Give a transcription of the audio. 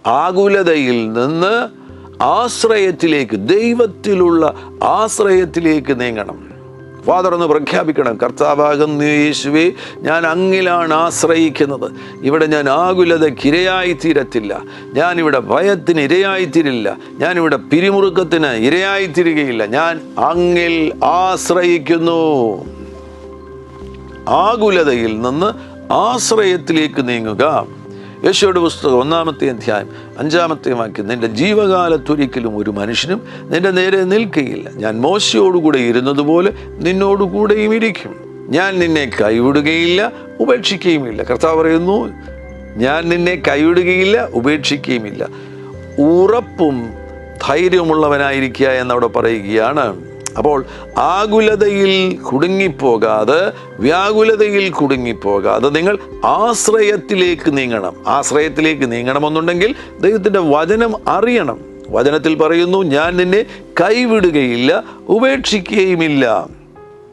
ആകുലതയിൽ നിന്ന് ആശ്രയത്തിലേക്ക്, ദൈവത്തിലുള്ള ആശ്രയത്തിലേക്ക് നീങ്ങണം. ഫാദർ ഒന്ന് പ്രഖ്യാപിക്കണം, കർത്താവാകുന്ന യേശുവേ, ഞാൻ അങ്ങിലാണ് ആശ്രയിക്കുന്നത്. ഇവിടെ ഞാൻ ആകുലതയ്ക്കിരയായിത്തീരത്തില്ല, ഞാനിവിടെ ഭയത്തിന് ഇരയായിത്തീരില്ല, ഞാനിവിടെ പിരിമുറുക്കത്തിന് ഇരയായിത്തീരുകയില്ല. ഞാൻ അങ്ങിൽ ആശ്രയിക്കുന്നു. ആകുലതയിൽ നിന്ന് ആശ്രയത്തിലേക്ക് നീങ്ങുക. യേശുവയുടെ പുസ്തകം 1-ാമത്തെ അധ്യായം 5-ാമത്തെ വാക്യം, നിന്റെ ജീവകാലത്തൊരിക്കലും ഒരു മനുഷ്യനും നിന്റെ നേരെ നിൽക്കുകയില്ല. ഞാൻ മോശയോടുകൂടെ ഇരുന്നതുപോലെ നിന്നോടുകൂടെയും ഇരിക്കും. ഞാൻ നിന്നെ കൈവിടുകയില്ല, ഉപേക്ഷിക്കുകയുമില്ല. കർത്താവ് പറയുന്നു, ഞാൻ നിന്നെ കൈവിടുകയില്ല, ഉപേക്ഷിക്കുകയുമില്ല. ഉറപ്പും ധൈര്യമുള്ളവനായിരിക്കുക എന്നവിടെ പറയുകയാണ്. അപ്പോൾ ആകുലതയിൽ കുടുങ്ങിപ്പോകാതെ, വ്യാകുലതയിൽ കുടുങ്ങിപ്പോകാതെ നിങ്ങൾ ആശ്രയത്തിലേക്ക് നീങ്ങണം. ആശ്രയത്തിലേക്ക് നീങ്ങണമെന്നുണ്ടെങ്കിൽ ദൈവത്തിൻ്റെ വചനം അറിയണം. വചനത്തിൽ പറയുന്നു, ഞാൻ നിന്നെ കൈവിടുകയില്ല, ഉപേക്ഷിക്കുകയുമില്ല.